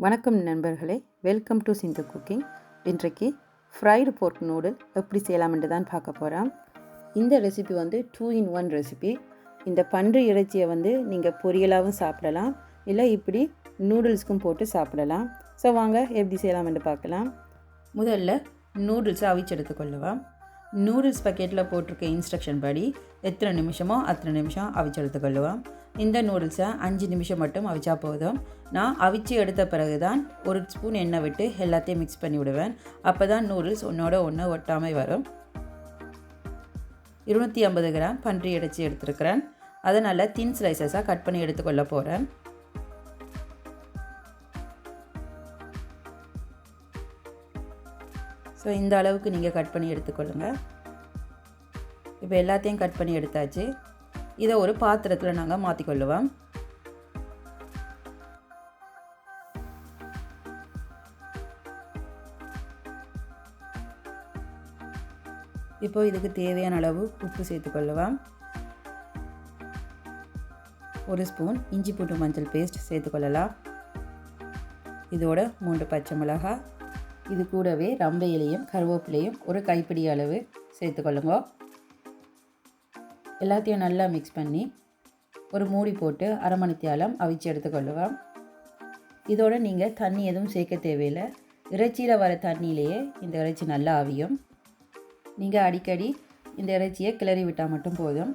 வணக்கம் நண்பர்களே, welcome to Sindhu cooking. இன்றைக்கு ஃப்ரைடு போர்க் நூடுல் எப்படி செய்யலாம்னு தான் பார்க்க போகிறோம். இந்த ரெசிபி 2-in-1 ரெசிபி. இந்த பன்றி இறைச்சியை நீங்கள் பொரியலாகவும் சாப்பிடலாம், இல்லை இப்படி நூடுல்ஸ்க்கும் போட்டு சாப்பிடலாம். ஸோ வாங்க எப்படி செய்யலாம்னு பார்க்கலாம். முதல்ல நூடுல்ஸை அவிச்சு எடுத்துக்கொள்ளுவோம். நூடுல்ஸ் பக்கெட்டில் போட்டிருக்க இன்ஸ்ட்ரக்ஷன் படி எத்தனை நிமிஷமோ அத்தனை நிமிஷம் அவிச்சு எடுத்துக்கொள்ளுவோம். இந்த நூடுல்ஸை 5 நிமிஷம் மட்டும் அவிச்சா போதும். நான் அவிச்சு எடுத்த பிறகு தான் 1 ஸ்பூன் எண்ணெய் விட்டு எல்லாத்தையும் மிக்ஸ் பண்ணி விடுவேன். அப்போ தான் நூடுல்ஸ் ஒன்றோட ஒன்று ஒட்டாமல் வரும். 250 கிராம் பன்றி இறைச்சி எடுத்துருக்கிறேன். அதை நல்லா தின் ஸ்லைசஸாக கட் பண்ணி எடுத்துக்கொள்ள போகிறேன். ஸோ இந்த அளவுக்கு நீங்கள் கட் பண்ணி எடுத்துக்கொள்ளுங்கள். இப்போ எல்லாத்தையும் கட் பண்ணி எடுத்தாச்சு. இதை ஒரு பாத்திரத்தில் நாங்கள் மாற்றிக்கொள்ளுவோம். இப்போ இதுக்கு தேவையான அளவு உப்பு சேர்த்துக்கொள்ளுவோம். 1 ஸ்பூன் இஞ்சி பூண்டு மஞ்சள் பேஸ்ட் சேர்த்துக்கொள்ளலாம். இதோட 3 பச்சை மிளகாய், இது கூடவே ரம்பை இலையும் கருவேப்பிலையும் ஒரு கைப்பிடி அளவு சேர்த்துக்கொள்ளுங்க. எல்லாத்தையும் நல்லா மிக்ஸ் பண்ணி ஒரு மூடி போட்டு அரை மணித்தியாலம் அவிச்சு எடுத்துக்கொள்ளுவோம். இதோடு நீங்கள் தண்ணி எதுவும் சேர்க்க தேவையில்லை. இறைச்சியில் வர தண்ணியிலேயே இந்த இறைச்சி நல்லா அவியும். நீங்கள் அடிக்கடி இந்த இறைச்சியை கிளறி விட்டால் மட்டும் போதும்.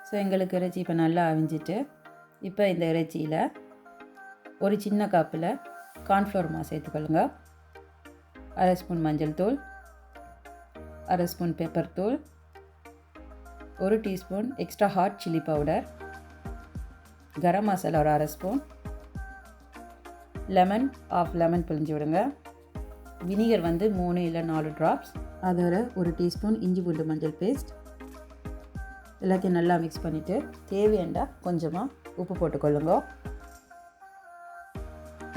ஸோ எங்களுக்கு இறைச்சி இப்போ நல்லா அவிஞ்சிட்டு, இப்போ இந்த இறைச்சியில் ஒரு சின்ன கப்பில் கார்ன்ஃப்ளவர் மாவு சேர்த்துக்கொள்ளுங்க. 1/2 ஸ்பூன் மஞ்சள் தூள், 1/2 ஸ்பூன் பெப்பர் தூள், 1 teaspoon extra hot chilli powder, garam masala ஒரு 1/2 ஸ்பூன், லெமன் லெமன் பிழிஞ்சு விடுங்க. வினிகர் 3 இல்லை 4 ட்ராப்ஸ், அதோட 1 டீஸ்பூன் இஞ்சி பூண்டு மஞ்சள் பேஸ்ட். எல்லாத்தையும் நல்லா மிக்ஸ் பண்ணிவிட்டு தேவையாண்டா கொஞ்சமாக உப்பு போட்டுக்கொள்ளுங்க.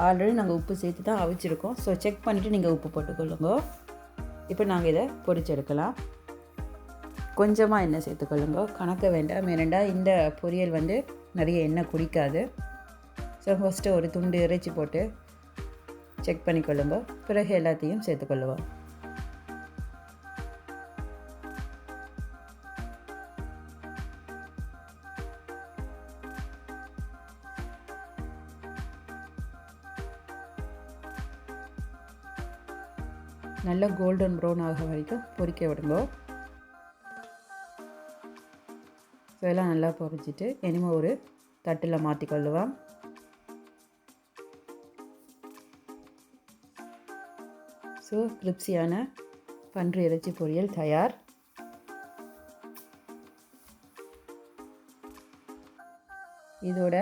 ஆல்ரெடி நாங்கள் உப்பு சேர்த்து தான் அவிச்சிருக்கோம். ஸோ செக் பண்ணிவிட்டு நீங்கள் உப்பு போட்டுக்கொள்ளுங்க. இப்போ நாங்கள் இதை பொரிச்சு எடுக்கலாம். கொஞ்சமாக எண்ணெய் சேர்த்துக்கொள்ளுங்க, கணக்க வேண்டாம். ஏனெண்டா இந்த பொரியல் நிறைய எண்ணெய் குடிக்காது. ஸோ ஃபஸ்ட்டு ஒரு துண்டு இறைச்சி போட்டு செக் பண்ணிக்கொள்ளுங்க. பிறகு எல்லாத்தையும் சேர்த்துக்கொள்ளுவோம். நல்லா கோல்டன் ப்ரௌன் ஆக வரைக்கும் பொரிக்க விடுங்க. ஸோ எல்லாம் நல்லா பொரிச்சிட்டு இனிமேல் ஒரு தட்டில் மாற்றிக்கொள்ளுவோம். ஸோ கிரிப்ஸியான பன்றி இறைச்சி பொரியல் தயார். இதோட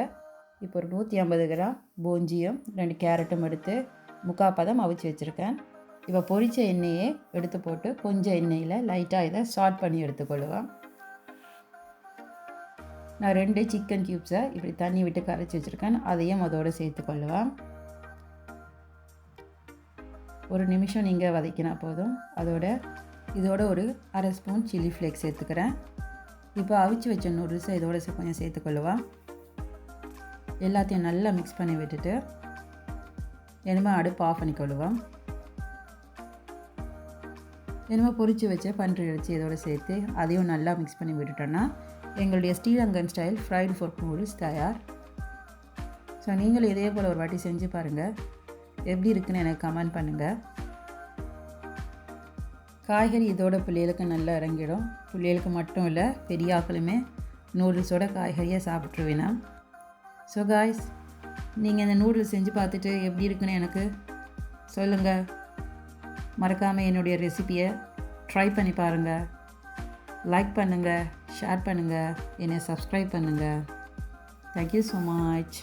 இப்போ ஒரு 150 கிராம் போஞ்சியும் 2 கேரட்டும் எடுத்து 3/4 பதம் அவிச்சு வச்சுருக்கேன். இப்போ பொரித்த எண்ணெயே எடுத்து போட்டு கொஞ்சம் எண்ணெயில் லைட்டாக இதை சாட் பண்ணி எடுத்துக்கொள்ளுவேன். நான் 2 சிக்கன் க்யூப்ஸை இப்படி தண்ணி விட்டு கரைச்சி வச்சுருக்கேன். அதையும் அதோடு சேர்த்துக்கொள்ளுவேன். ஒரு நிமிஷம் நீங்கள் வதக்கினா போதும். இதோட ஒரு 1/2 ஸ்பூன் சில்லி ஃப்ளேக்ஸ் சேர்த்துக்கிறேன். இப்போ அவிச்சு வச்ச நூடுல்ஸை இதோட கொஞ்சம் சேர்த்துக்கொள்ளுவேன். எல்லாத்தையும் நல்லா மிக்ஸ் பண்ணி விட்டுட்டு இனிமேல் அடுப்பு ஆஃப் பண்ணிக்கொள்ளுவேன். இனிமேல் பொரிச்சு வச்ச பன்றி இறைச்சி இதோடு சேர்த்து அதையும் நல்லா மிக்ஸ் பண்ணி விட்டுட்டோன்னா எங்களுடைய ஸ்ரீலங்கன் ஸ்டைல் ஃப்ரைடு போர்க் நூடுல்ஸ் தயார். ஸோ நீங்களும் இதே போல் ஒரு வாட்டி செஞ்சு பாருங்கள். எப்படி இருக்குன்னு எனக்கு கமெண்ட் பண்ணுங்கள். காய்கறி இதோட பிள்ளைகளுக்கு நல்லா இறங்கிடும். பிள்ளைகளுக்கு மட்டும் இல்லை, பெரிய ஆக்களுமே நூடுல்ஸோட காய்கறியாக சாப்பிட்ருவேனா. ஸோ காய்ஸ், நீங்கள் இந்த நூடுல்ஸ் செஞ்சு பார்த்துட்டு எப்படி இருக்குன்னு எனக்கு சொல்லுங்கள். மறக்காமல் என்னுடைய ரெசிபியை ட்ரை பண்ணி பாருங்கள். லைக் பண்ணுங்கள், ஷேர் பண்ணுங்கள், என்னை சப்ஸ்கிரைப் பண்ணுங்கள். Thank you so much.